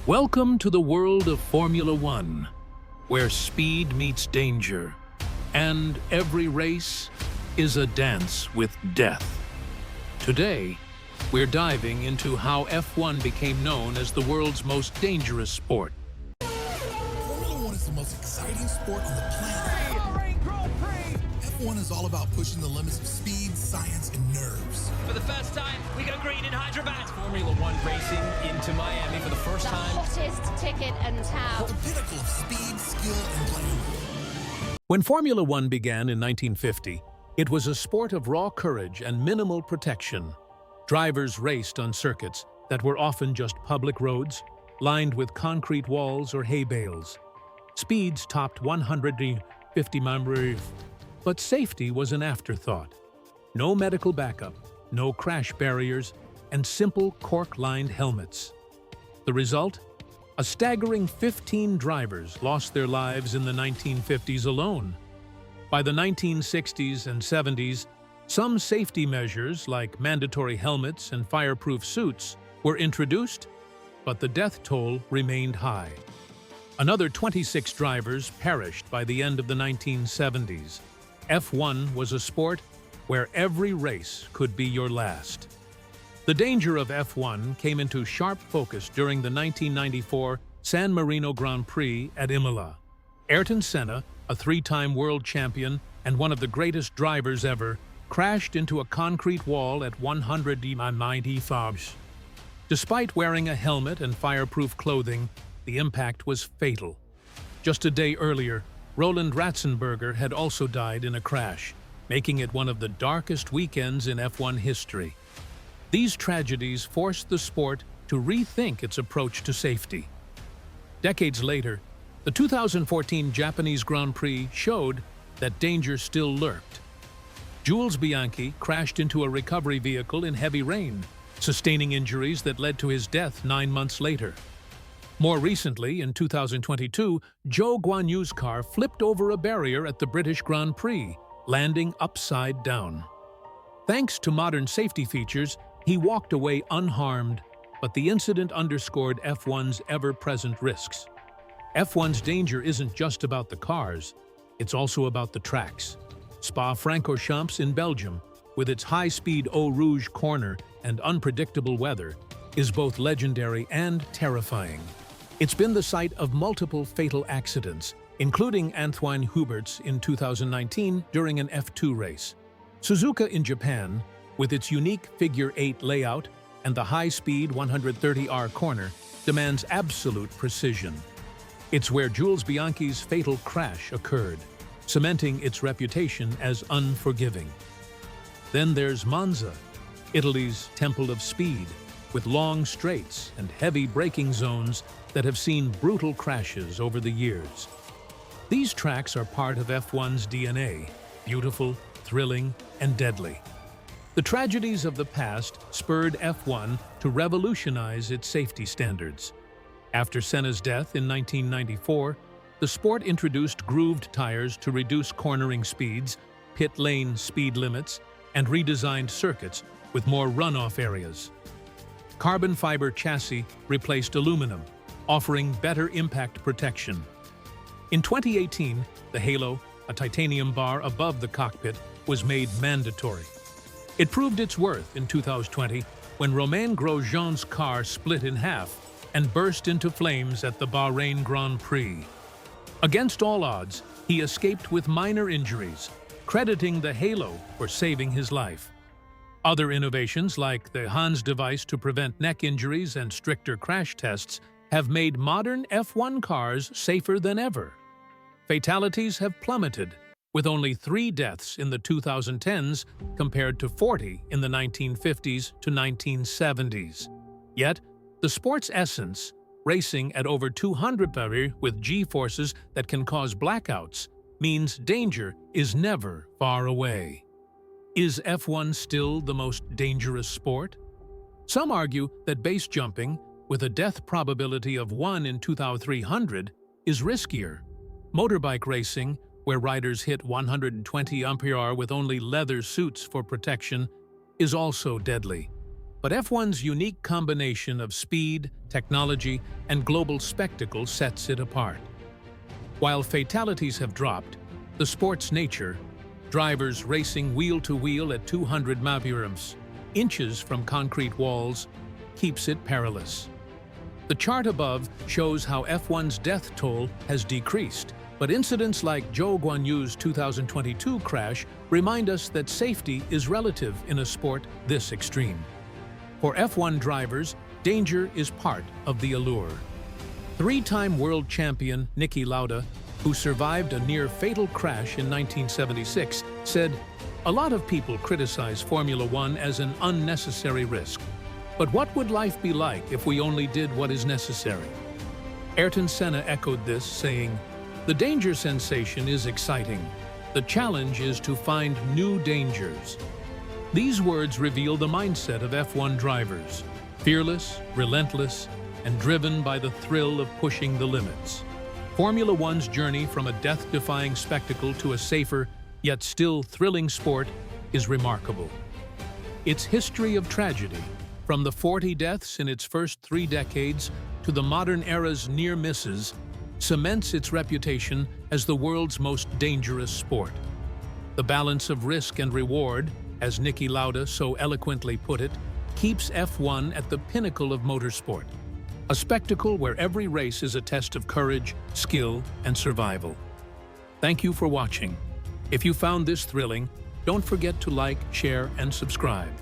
Welcome to the world of Formula One, where speed meets danger, and every race is a dance with death. Today, we're diving into how F1 became known as the world's most dangerous sport. Formula One is the most exciting sport on the planet. F1 is all about pushing the limits of speed, science, and nerves. For the first time, we go green in Hyderabad. Formula One racing into Miami for the first The time. hottest ticket in town. The pinnacle of speed, skill, and glamour. When Formula One began in 1950, it was a sport of raw courage and minimal protection. Drivers raced on circuits that were often just public roads, lined with concrete walls or hay bales. Speeds topped 150 miles, but safety was an afterthought. No medical backup, no crash barriers, and simple cork-lined helmets. The result? A staggering 15 drivers lost their lives in the 1950s alone. By the 1960s and 70s, some safety measures like mandatory helmets and fireproof suits were introduced, but the death toll remained high. Another 26 drivers perished by the end of the 1970s. F1 was a sport where every race could be your last. The danger of F1 came into sharp focus during the 1994 San Marino Grand Prix at Imola. Ayrton Senna, a three-time world champion and one of the greatest drivers ever, crashed into a concrete wall at 190 miles. Despite wearing a helmet and fireproof clothing, the impact was fatal. Just a day earlier, Roland Ratzenberger had also died in a crash, making it one of the darkest weekends in F1 history. These tragedies forced the sport to rethink its approach to safety. Decades later, the 2014 Japanese Grand Prix showed that danger still lurked. Jules Bianchi crashed into a recovery vehicle in heavy rain, sustaining injuries that led to his death 9 months later. More recently, in 2022, Zhou Guanyu's car flipped over a barrier at the British Grand Prix, landing upside down. Thanks to modern safety features, he walked away unharmed, but the incident underscored F1's ever-present risks. F1's danger isn't just about the cars, it's also about the tracks. Spa-Francorchamps in Belgium, with its high-speed Eau Rouge corner and unpredictable weather, is both legendary and terrifying. It's been the site of multiple fatal accidents, including Antoine Hubert's in 2019 during an F2 race. Suzuka in Japan, with its unique figure-8 layout and the high-speed 130R corner, demands absolute precision. It's where Jules Bianchi's fatal crash occurred, cementing its reputation as unforgiving. Then there's Monza, Italy's temple of speed, with long straights and heavy braking zones that have seen brutal crashes over the years. These tracks are part of F1's DNA, beautiful, thrilling, and deadly. The tragedies of the past spurred F1 to revolutionize its safety standards. After Senna's death in 1994, the sport introduced grooved tires to reduce cornering speeds, pit lane speed limits, and redesigned circuits with more runoff areas. Carbon fiber chassis replaced aluminum, offering better impact protection. In 2018, the Halo, a titanium bar above the cockpit, was made mandatory. It proved its worth in 2020 when Romain Grosjean's car split in half and burst into flames at the Bahrain Grand Prix. Against all odds, he escaped with minor injuries, crediting the Halo for saving his life. Other innovations like the Hans device to prevent neck injuries and stricter crash tests have made modern F1 cars safer than ever. Fatalities have plummeted, with only 3 deaths in the 2010s compared to 40 in the 1950s to 1970s. Yet, the sport's essence, racing at over 200 mph with G-forces that can cause blackouts, means danger is never far away. Is F1 still the most dangerous sport? Some argue that base jumping, with a death probability of 1 in 2,300, is riskier. Motorbike racing, where riders hit 120 mph with only leather suits for protection, is also deadly. But F1's unique combination of speed, technology, and global spectacle sets it apart. While fatalities have dropped, the sport's nature, drivers racing wheel-to-wheel at 200 mph, inches from concrete walls, keeps it perilous. The chart above shows how F1's death toll has decreased, but incidents like Zhou Guanyu's 2022 crash remind us that safety is relative in a sport this extreme. For F1 drivers, danger is part of the allure. Three-time world champion Niki Lauda, who survived a near-fatal crash in 1976, said, "A lot of people criticize Formula One as an unnecessary risk. But what would life be like if we only did what is necessary?" Ayrton Senna echoed this, saying, "The danger sensation is exciting. The challenge is to find new dangers." These words reveal the mindset of F1 drivers, fearless, relentless, and driven by the thrill of pushing the limits. Formula One's journey from a death-defying spectacle to a safer, yet still thrilling sport is remarkable. Its history of tragedy, from the 40 deaths in its first 3 decades to the modern era's near misses, cements its reputation as the world's most dangerous sport. The balance of risk and reward, as Niki Lauda so eloquently put it, keeps F1 at the pinnacle of motorsport, a spectacle where every race is a test of courage, skill, and survival. Thank you for watching. If you found this thrilling, don't forget to like, share, and subscribe.